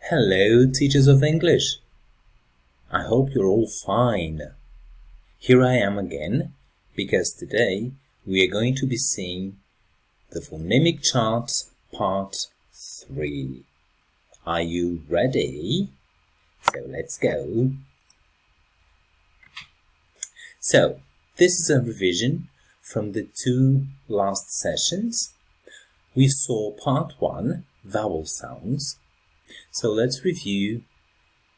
Hello, teachers of English. I hope you're all fine. Here I am again, because today we are going to be seeing the phonemic chart part 3. Are you ready? So let's go. So, this is a revision from the 2 last sessions. We saw part 1, vowel sounds. So let's review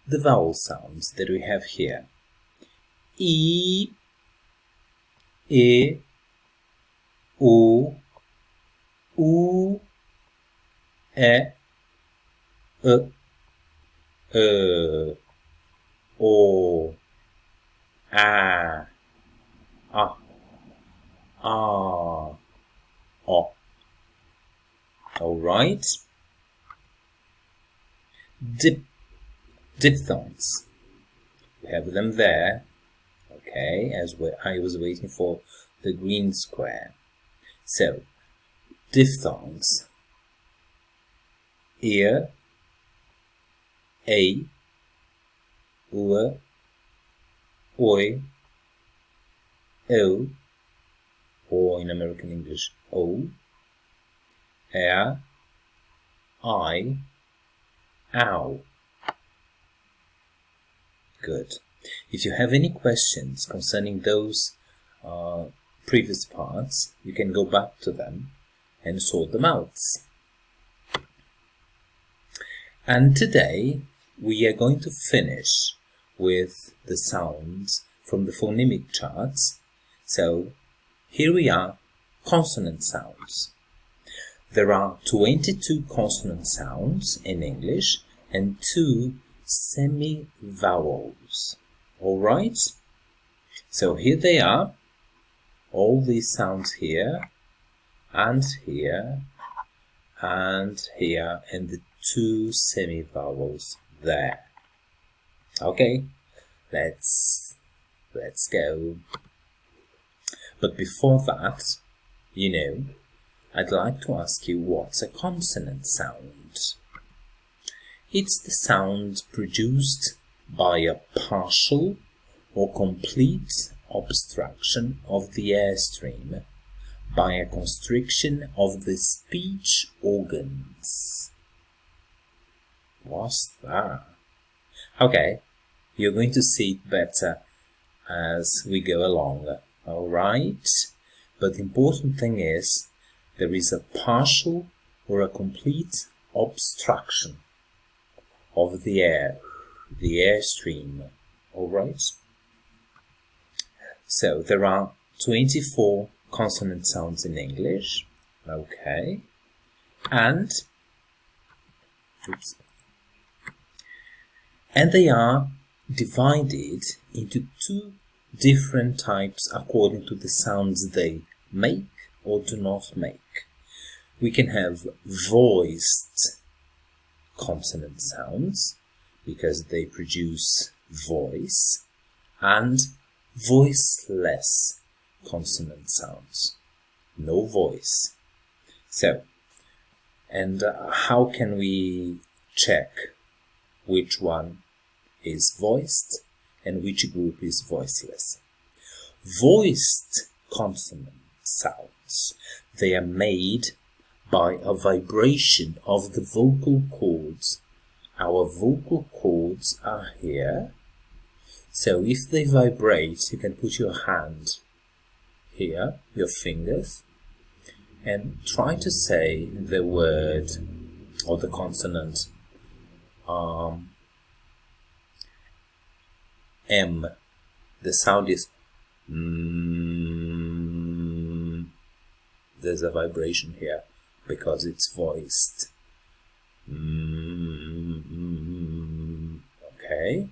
the vowel sounds that we have here. E, O, U, E, O, A, O. All right. Diphthongs. We have them there. Okay, I was waiting for the green square. So, diphthongs. Ear, A, U, Oi, O, or in American English, O, I, Ow. Good. If you have any questions concerning those previous parts, you can go back to them and sort them out. And today we are going to finish with the sounds from the phonemic charts. So here we are, consonant sounds. There are 22 consonant sounds in English and 2 semi-vowels. All right? So here they are, all these sounds here, and here, and here, and the 2 semi-vowels there. Okay, let's go. But before that, I'd like to ask you, what's a consonant sound? It's the sound produced by a partial or complete obstruction of the airstream by a constriction of the speech organs. What's that? Okay, you're going to see it better as we go along, alright? But the important thing is, there is a partial or a complete obstruction of the airstream, alright? So, there are 24 consonant sounds in English, okay? And they are divided into 2 different types according to the sounds they make or do not make. We can have voiced consonant sounds because they produce voice, and voiceless consonant sounds, no voice. So, and how can we check which one is voiced and which group is voiceless? Voiced consonant sounds, they are made by a vibration of the vocal cords. Our vocal cords are here. So if they vibrate, you can put your hand here, your fingers, and try to say the word or the consonant M. The sound is there's a vibration here because it's voiced. Okay.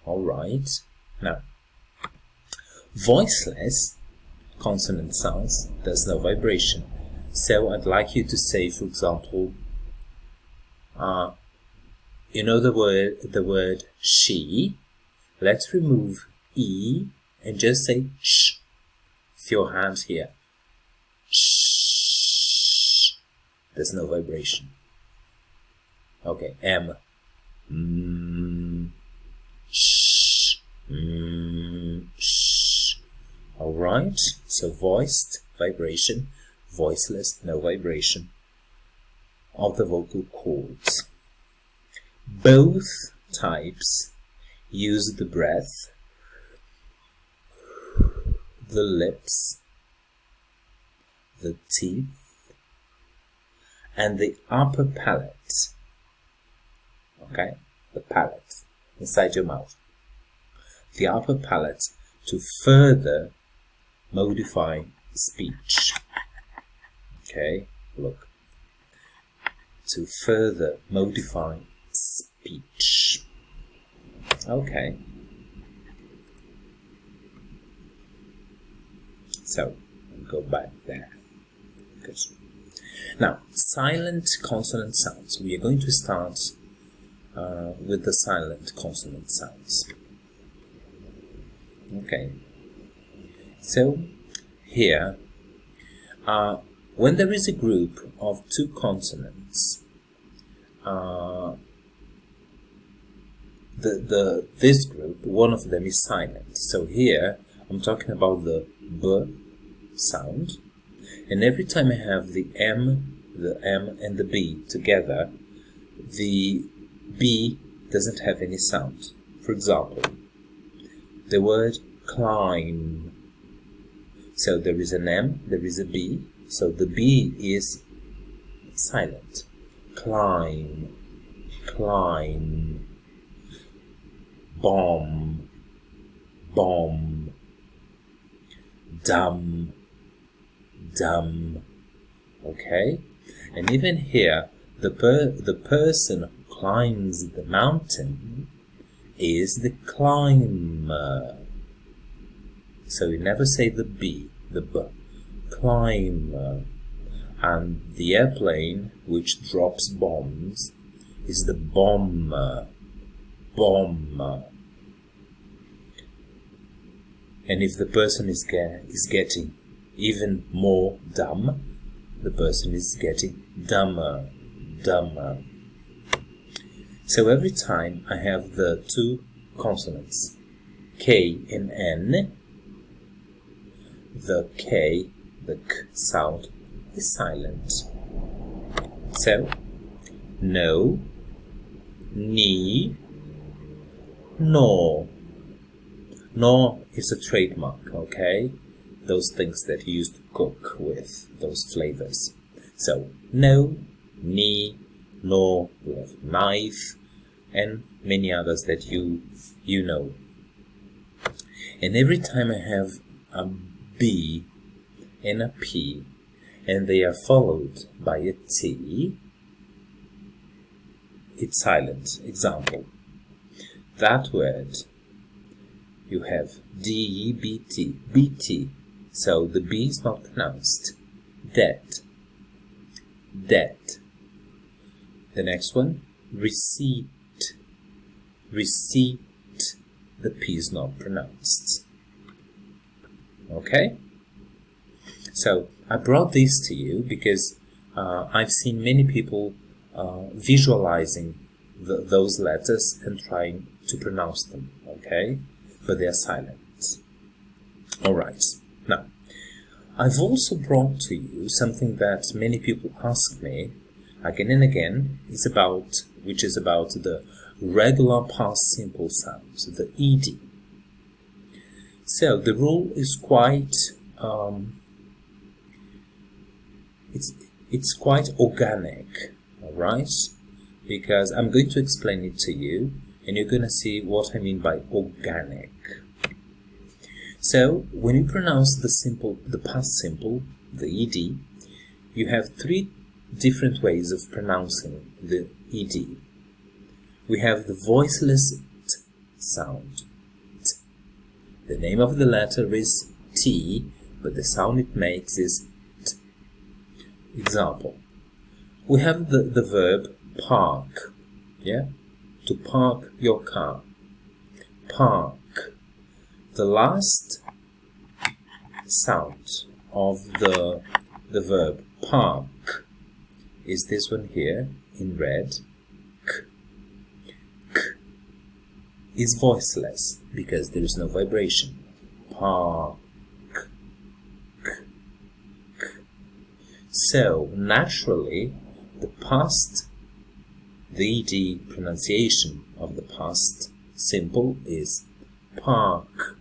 All right. Now, voiceless consonant sounds, there's no vibration. So I'd like you to say, for example, the word she. Let's remove E and just say sh with your hand here. Shh. There's no vibration. Okay, M. Sh. Sh. All right. So voiced, vibration. Voiceless, no vibration of the vocal cords. Both types use the breath, the lips, the teeth, and the upper palate. Okay, the palate inside your mouth. The upper palate to further modify speech. Okay, look. To further modify speech. Okay. So, go back there. Good. Now, silent consonant sounds. We are going to start with the silent consonant sounds. Okay. So, here, when there is a group of two consonants, this group, one of them is silent. So here, I'm talking about the B sound, and every time I have the M and the B together, the B doesn't have any sound. For example, the word climb. So there is an M, there is a B, so the B is silent. Climb, climb. Bomb, bomb. Dumb, dumb. Okay? And even here, the person who climbs the mountain is the climber. So you never say the B, the B. Climber. And the airplane which drops bombs is the bomber. Bomber. And if the person is getting even more dumb, the person is getting dumber, dumber. So every time I have the two consonants, K and N, the K, the K sound is silent. So, no, ni, no. No is a trademark, okay? Those things that you used to cook with, those flavors. So, no, ni, no, we have knife, and many others that you know. And every time I have a B and a P, and they are followed by a T, it's silent. Example, that word, you have D-E-B-T, B-T, so the B is not pronounced. Debt, debt. The next one, receipt, receipt, the P is not pronounced. Okay? So, I brought this to you because I've seen many people visualizing those letters and trying to pronounce them, okay? But they are silent. Alright, now, I've also brought to you something that many people ask me again and again, which is about the regular past simple sounds, the ED. So, the rule is quite, it's quite organic, alright? Because I'm going to explain it to you, and you're going to see what I mean by organic. So, when you pronounce the past simple, the ED, you have three different ways of pronouncing the ED. We have the voiceless T sound. T. The name of the letter is T, but the sound it makes is T. Example, we have the verb park, yeah? To park your car. Park. The last sound of the verb park is this one here in red, is voiceless because there is no vibration. Park. So, naturally, the ed pronunciation of the past simple is parked.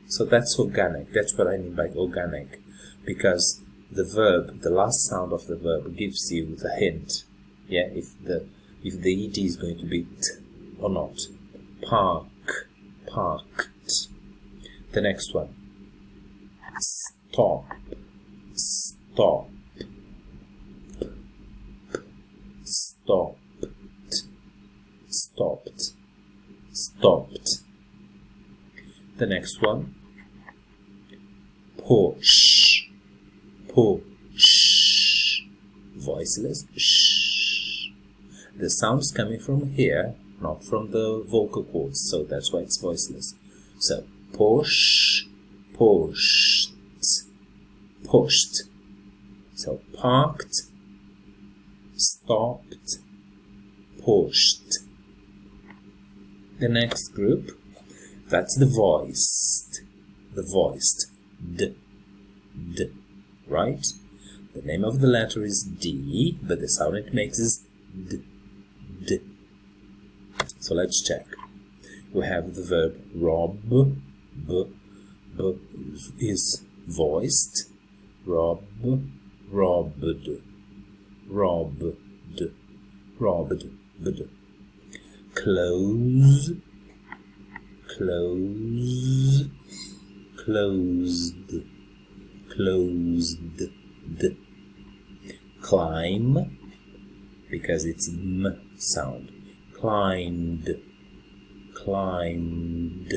So that's organic. That's what I mean by organic. Because the verb, the last sound of the verb gives you the hint. Yeah, if the ed is going to be t or not. Park, parked. The next one. Stop, stop. Stopped, stopped, stopped. The next one. Push, push. Voiceless. Shh. The sound is coming from here, not from the vocal cords, so that's why it's voiceless. So, push, pushed, pushed. So, parked, stopped, pushed. The next group, that's the voiced. The voiced. D, d, right? The name of the letter is D, but the sound it makes is d, d. So let's check. We have the verb rob, b is voiced. Rob, robbed, robbed, robbed, bd. Close, close, closed, closed, d. Climb, because it's m sound. Climbed, climbed.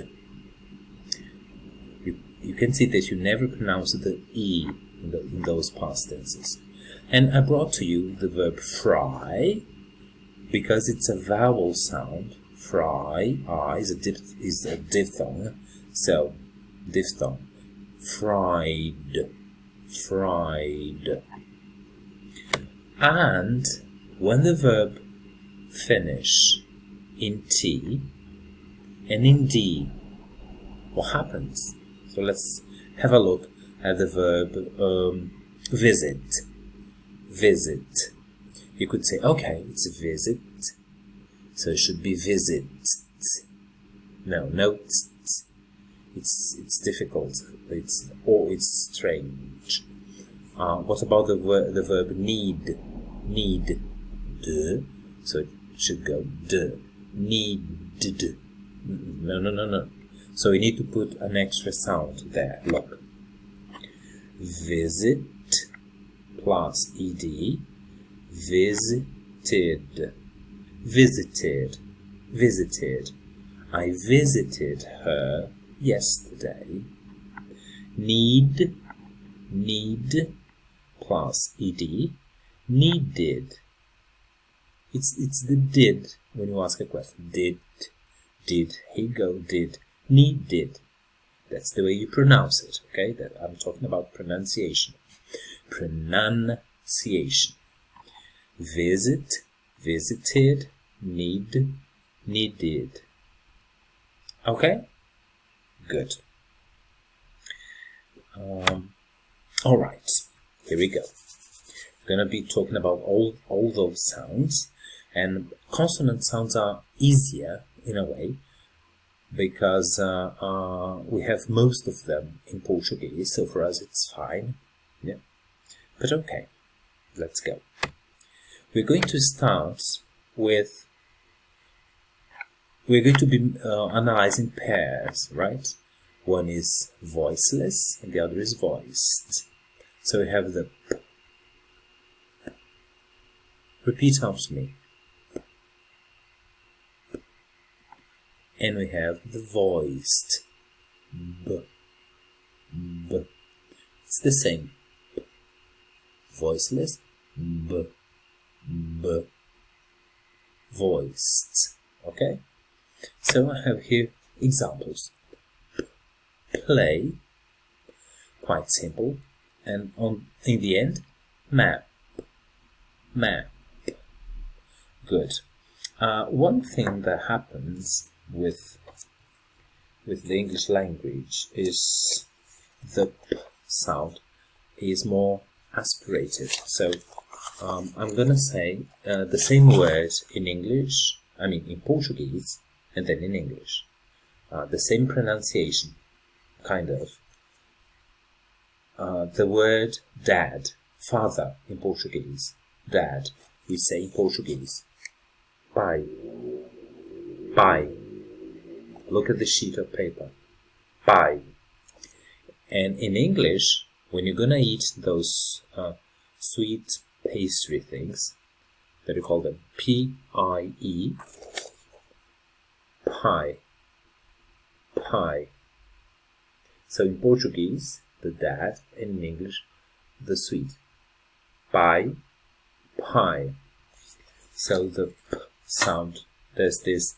You can see that you never pronounce the E in those past tenses. And I brought to you the verb fry, because it's a vowel sound. Fry, is a diphthong. So, diphthong. Fried, fried. And when the verb finish in T and in D, what happens? So let's have a look at the verb visit. Visit. You could say, okay, it's a visit, so it should be visit. No, it's difficult. It's strange. What about the verb need? Need, d, so it should go d. Need. No. So we need to put an extra sound there. Look. Visit plus ed. Visited. Visited. Visited. I visited her yesterday. Need plus ed. Needed. It's the did when you ask a question. Did. Here you go. Did. Needed. That's the way you pronounce it. Okay. I'm talking about pronunciation. Pronunciation. Visit. Visited. Need. Needed. Okay. Good. All right. Here we go. We're going to be talking about all those sounds, and consonant sounds are easier in a way because we have most of them in Portuguese, so for us it's fine. Yeah, but okay, let's go. We're going to start with, we're going to be analyzing pairs, right? One is voiceless and the other is voiced. So we have the p. Repeat after me. And we have the voiced. B. It's the same. Voiceless. B. Voiced. Okay? So I have here examples. Play. Quite simple. And in the end, map. Good. One thing that happens with the English language is the p sound is more aspirated. So I'm gonna say the same word in English, in Portuguese, and then in English. The same pronunciation, kind of. The word dad, father in Portuguese, dad, we say in Portuguese. Pai, pai. Look at the sheet of paper. Pai. And in English, when you're gonna eat those sweet pastry things, that you call them P-I-E, pie, pie. So in Portuguese, the dad, and in English, the sweet. Pai, pie. So the p sound, there's this,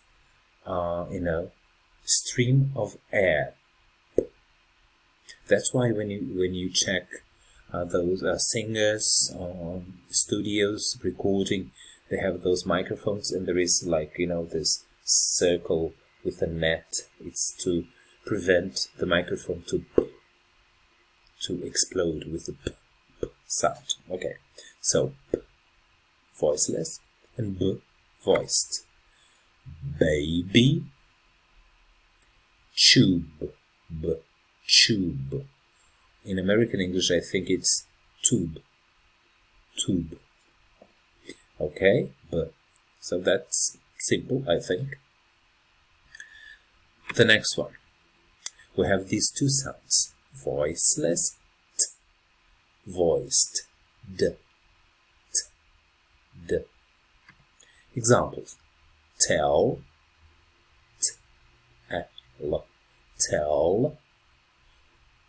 stream of air. That's why when you check those singers studios recording, they have those microphones, and there is this circle with a net. It's to prevent the microphone to explode with the p sound. Okay, so p, voiceless, and b, voiced. Baby, tube, b, tube. In American English, I think it's tube, tube. Okay, but so that's simple, I think. The next one, we have these two sounds: voiceless, t, voiced, d, t, d. Examples: tell, t, l, tell.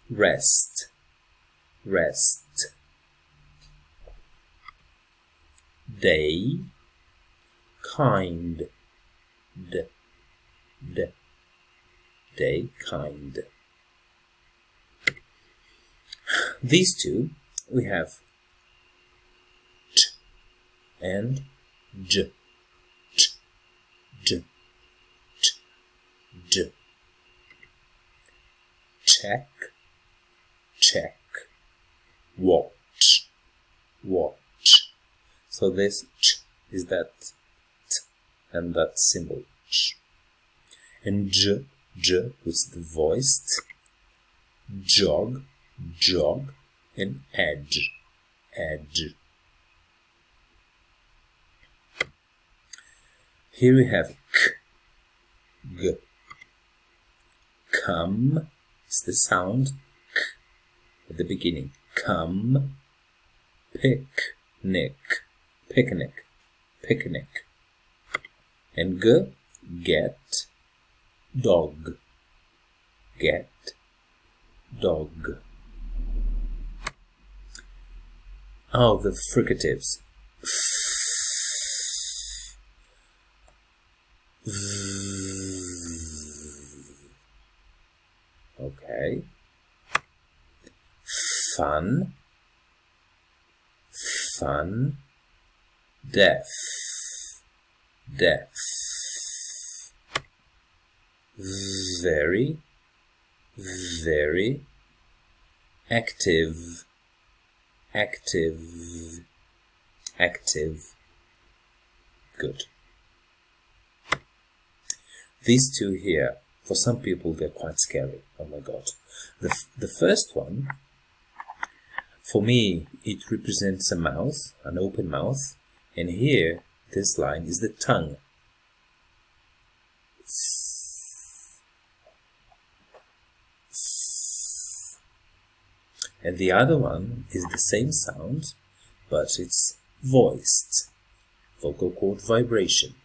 Rest, rest. Day, kind, d, d, day, kind. These two, we have ch and j, ch, j, ch, j. Check, check, watch, watch. So this ch is that t and that symbol ch. And j, j is the voiced, jog, jog, and edge, edge. Here we have k, g. Come is the sound k at the beginning. Come, picnic, picnic, picnic. And g, get, dog, get, dog. Oh, the fricatives. Okay. Fun, fun, deaf, deaf. Very, very, active, active, active. Good. These two here, for some people, they're quite scary. Oh my God. The first one, for me, it represents a mouth, an open mouth. And here, this line is the tongue. And the other one is the same sound, but it's voiced. Vocal cord vibration.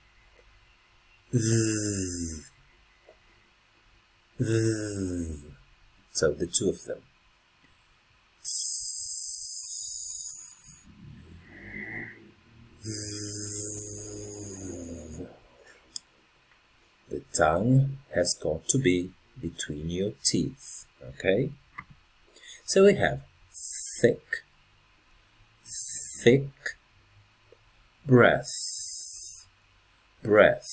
So the two of them. The tongue has got to be between your teeth, okay? So we have thick, thick, breath, breath.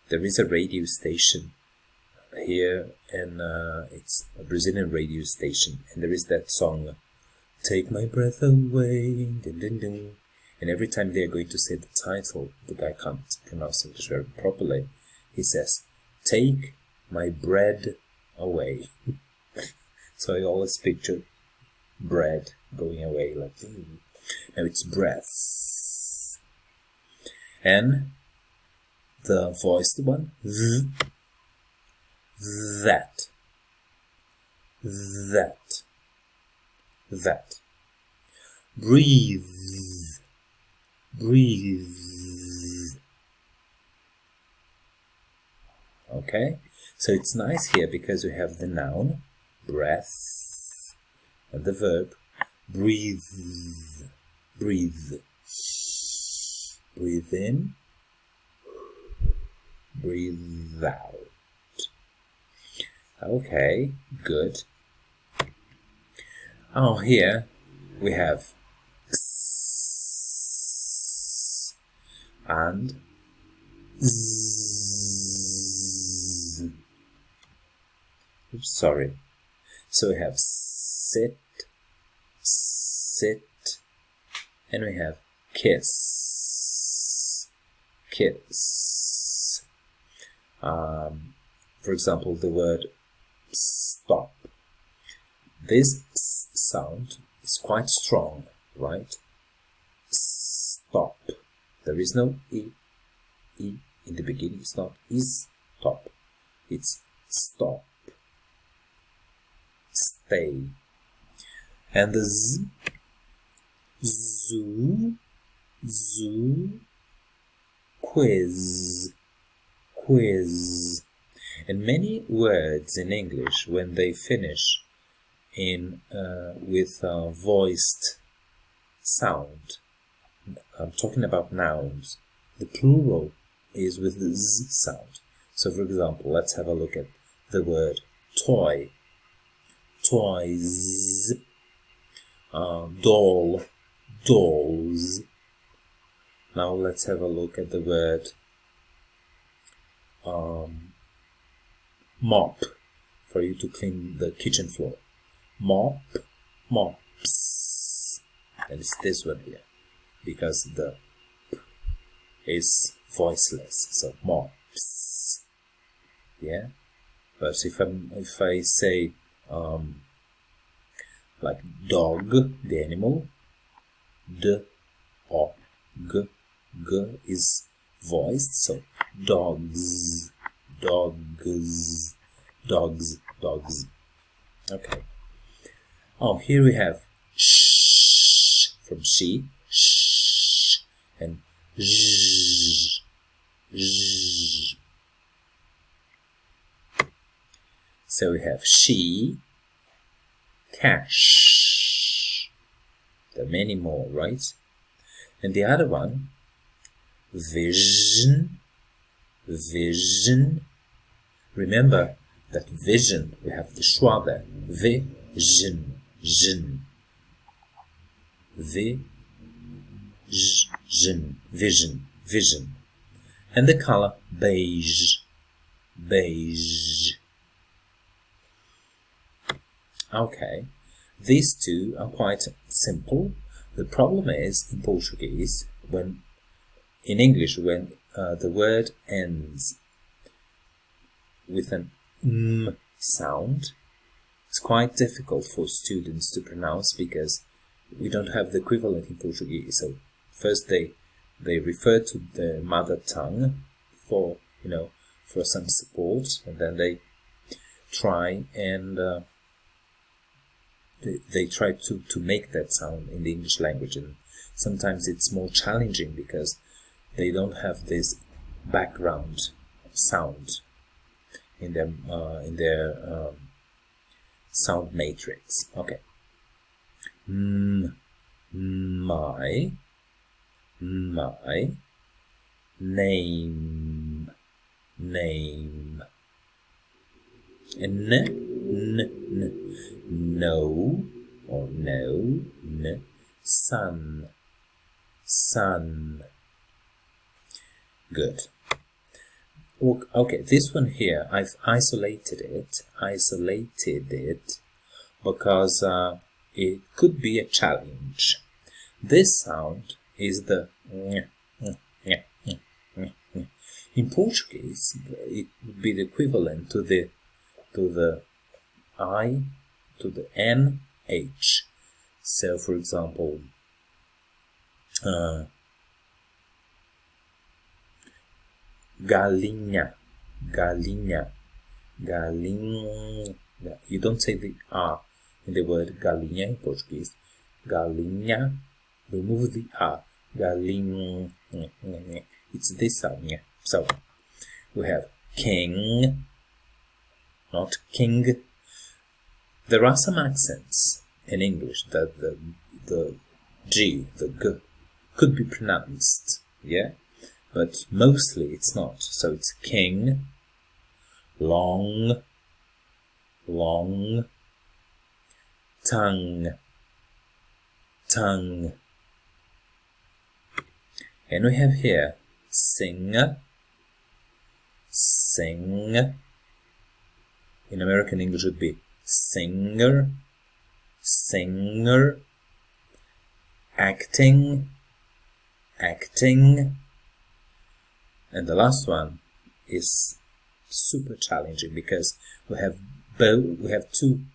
There is a radio station here, and it's a Brazilian radio station, and there is that song, "Take My Breath Away," dun, dun, dun. And every time they are going to say the title, the guy can't pronounce English very properly. He says, "Take my bread away." So I always picture bread going away, like, now it's breath. And the voiced one, that. Breathe. Okay, so it's nice here because we have the noun, breath, and the verb, breathe. Breathe in, breathe out. Okay, good. Oh, here we have s and z. Oops, sorry. So we have sit, and we have kiss. For example, the word stop. This s sound is quite strong, right? Stop. There is no e in the beginning. It's not is stop. It's stop. Stay. And the z, zoo, quiz. And many words in English, when they finish with a voiced sound, I'm talking about nouns, the plural is with the z sound. So, for example, let's have a look at the word toy. Toys. Doll. Dolls. Now let's have a look at the word mop, for you to clean the kitchen floor. Mop, mops. And it's this one here, because the p is voiceless, so mops. Yeah, but if I say like dog, the animal, d, o, g is voiced, so dogs. Okay. Oh, here we have sh from she, sh, and zh. So we have she, cash. There are many more, right? And the other one, vision. Remember that vision, we have the schwa there. Vision. Vision. And the color, beige. Okay, these two are quite simple. The problem is, in Portuguese, in English, when the word ends with an sound, it's quite difficult for students to pronounce because we don't have the equivalent in Portuguese. So first they refer to the mother tongue for some support, and then they try and they try to make that sound in the English language, and sometimes it's more challenging because they don't have this background sound in their sound matrix. Okay. My name. And no or no, n, sun, sun. Good. Okay, this one here, I've isolated it because it could be a challenge. This sound is the in Portuguese, it would be the equivalent to the I, to the NH. So, for example, galinha, galinha, galinha. You don't say the R in the word galinha in Portuguese. Galinha, remove the R. Galinha. It's this sound. So, we have king, not king. There are some accents in English that the G, the G, could be pronounced, yeah? But mostly it's not. So it's king, long, long, tongue, tongue. And we have here sing, sing. In American English it would be singer, singer, acting, acting. And the last one is super challenging because we have two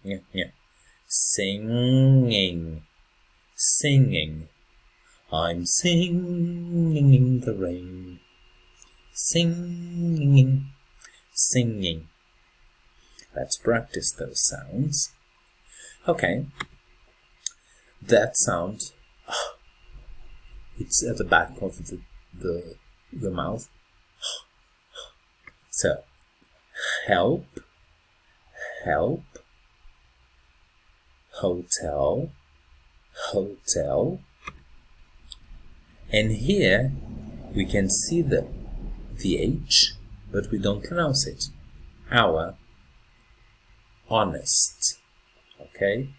singing, singing. I'm singing in the rain, singing, singing. Let's practice those sounds. Okay, that sound, it's at the back of the mouth. So, help, help, hotel, hotel. And here we can see the H, but we don't pronounce it. Our, honest. Okay?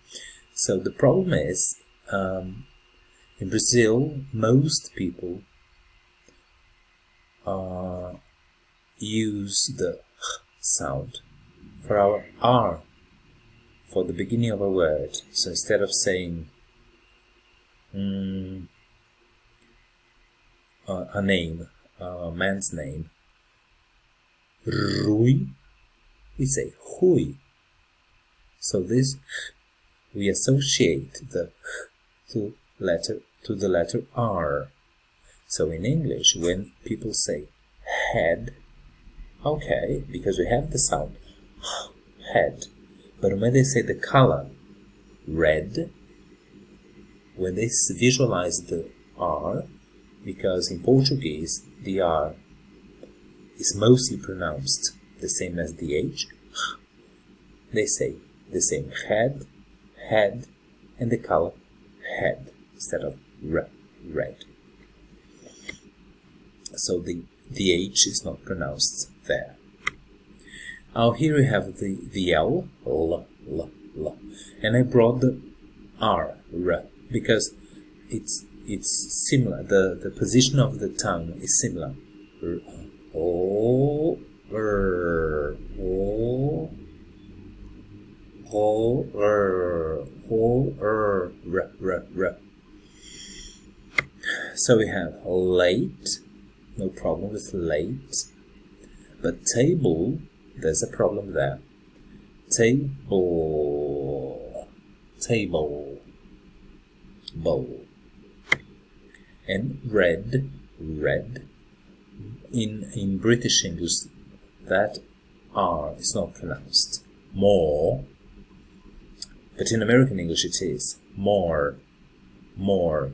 So the problem is, in Brazil, most people use the sound for our R for the beginning of a word. So instead of saying a name, a man's name, Rui, we say Rui. So this we associate the to the letter R. So in English, when people say head, okay, because we have the sound head, but when they say the color red, when they visualize the R, because in Portuguese the R is mostly pronounced the same as the H, they say the same head, head, and the color head instead of red. So the H is not pronounced there. Now here we have the L, L, and I brought the R, because it's similar. The position of the tongue is similar. O, R, O, O, R, O, R, R. So we have late, no problem with late, but table, there's a problem there. Table, table, bowl. And red, red. In British English, that R is not pronounced. More. But in American English it is. More, more.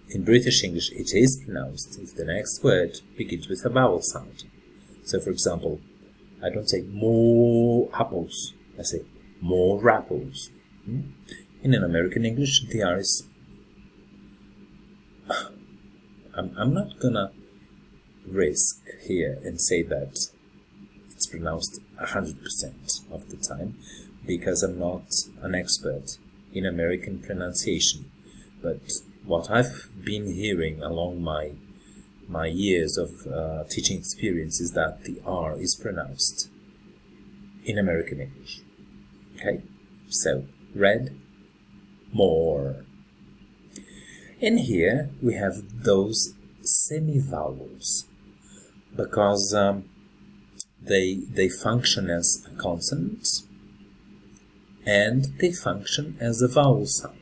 In British English it is pronounced if the next word begins with a vowel sound. So for example, I don't say more apples, I say more apples. In an American English, the R is... I'm not gonna risk here and say that it's pronounced 100% of the time, because I'm not an expert in American pronunciation. But what I've been hearing along my years of teaching experience is that the R is pronounced in American English. Okay, so read more. And here we have those semi-vowels because they function as a consonant and they function as a vowel sound.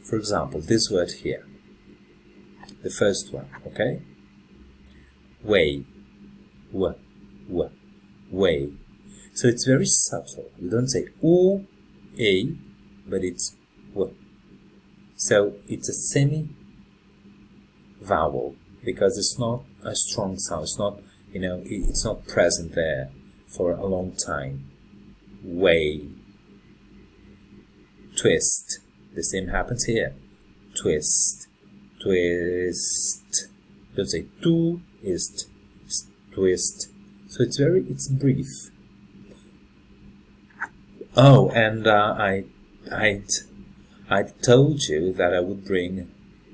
For example, this word here, the first one, okay? Way, way. So it's very subtle. You don't say oo, a, but it's w. So it's a semi-vowel because it's not a strong sound. It's not, it's not present there for a long time. Way. Twist. The same happens here. Twist. Twist. Don't say tu ist. Twist. So it's brief. Oh, and I told you that I would bring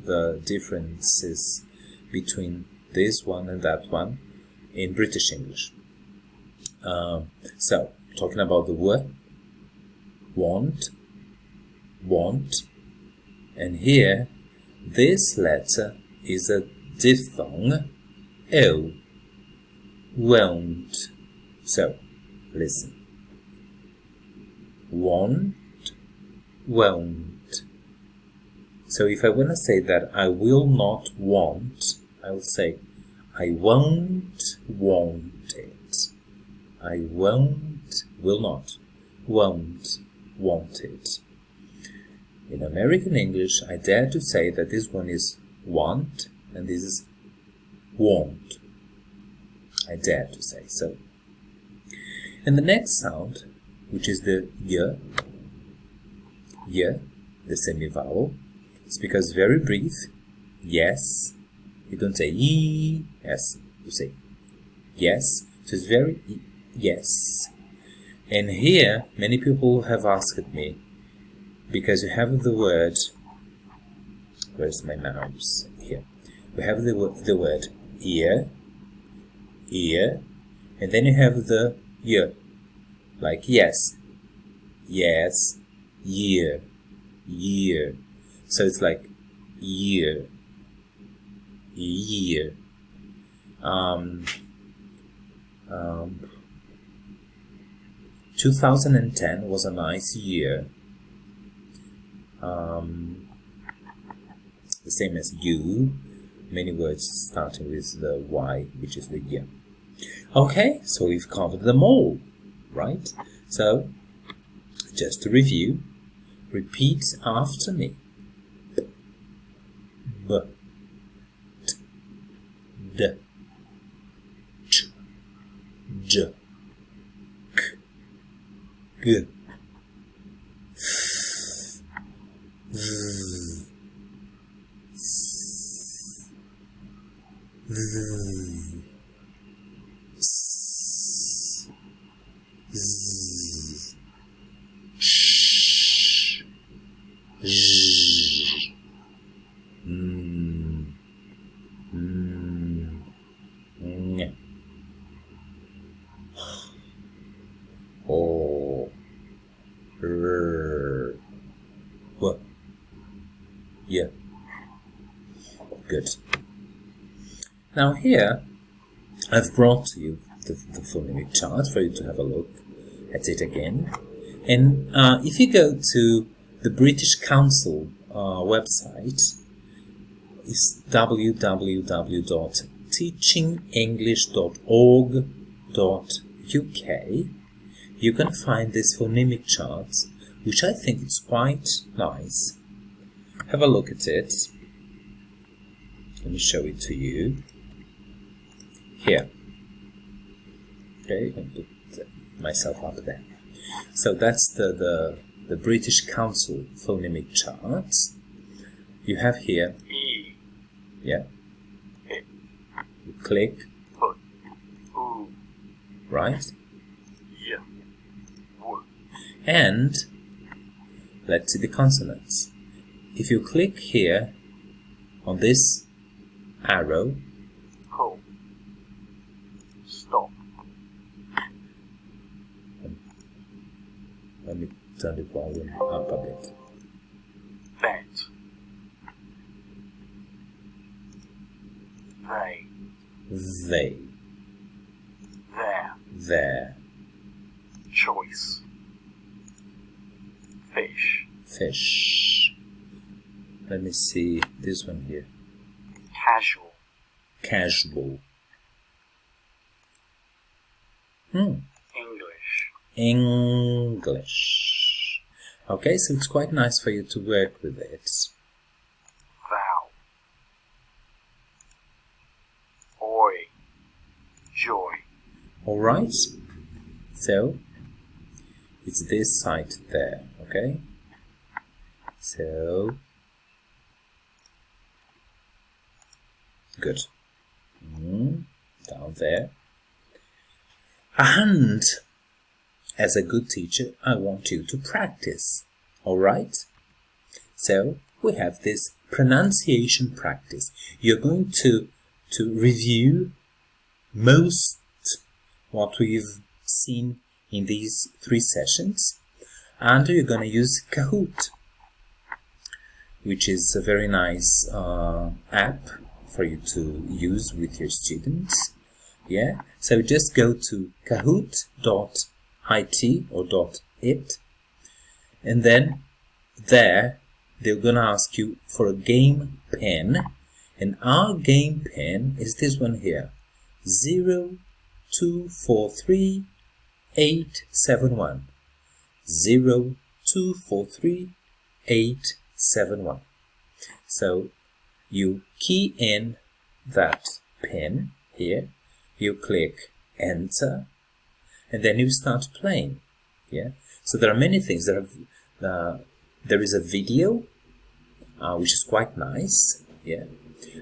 the differences between this one and that one in British English. So, talking about the word, want, and here, this letter is a diphthong, o, won't. So, listen. Want, won't. So if I want to say that I will not want, I will say I won't want it. I won't, will not, won't want it. In American English, I dare to say that this one is want and this is won't. I dare to say so. And the next sound, which is the y, the semi-vowel, it's because very brief, yes. You don't say ye, yes. You say yes. So it's very yes. And here, many people have asked me, because you have the word, where's my mouse? Here. We have the word ear, and then you have the y, like yes, yes, year. So it's like year. 2010 was a nice year. The same as you. Many words starting with the Y, which is the Y. Okay, so we've covered them all, right? So, just to review, repeat after me. B, t, d, ch, j, k, g, f, v, s, z, sh, j, n, o, r, w, y. Good. Now here, I've brought to you the phonemic chart for you to have a look at it again. And if you go to the British Council website, it's www.teachingenglish.org.uk, you can find this phonemic chart, which I think is quite nice. Have a look at it. Let me show it to you. Here. Okay, you can put myself up there. So that's the British Council phonemic chart. You have here, yeah, you click, right, And let's see the consonants. If you click here on this arrow, pull, stop, let me turn the volume up a bit. bet, they, They, there, there, choice, fish, fish. Let me see this one here. casual, Casual. English, English. Okay, so it's quite nice for you to work with it. vow, oi, joy, Alright? So, it's this side there, okay? So, good. Down there. And, as a good teacher, I want you to practice, alright? So, we have this pronunciation practice. You're going to review most what we've seen in these 3 sessions, and you're going to use Kahoot, which is a very nice app for you to use with your students. Yeah, so just go to kahoot.it or .it, and then there they're going to ask you for a game pen, and our game pen is this one here, 0243871. 0243871. So you key in that pin here, you click enter, and then you start playing. Yeah. So there are many things. There is a video, which is quite nice. Yeah.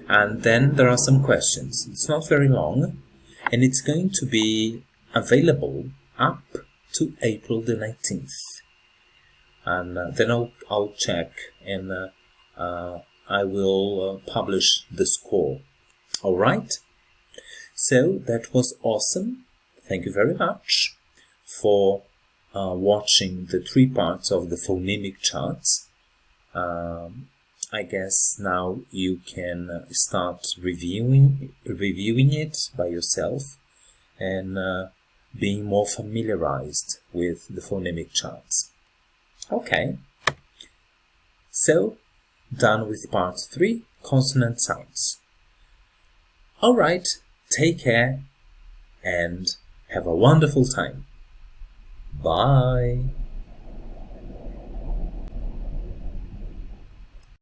And then there are some questions. It's not very long, and it's going to be available up to April the 19th. And then I'll check, and I will publish the score. All right? So that was awesome. Thank you very much for watching the 3 parts of the phonemic charts. I guess now you can start reviewing it by yourself and being more familiarized with the phonemic charts. Okay, so done with part 3, consonant sounds. Alright, take care and have a wonderful time. Bye.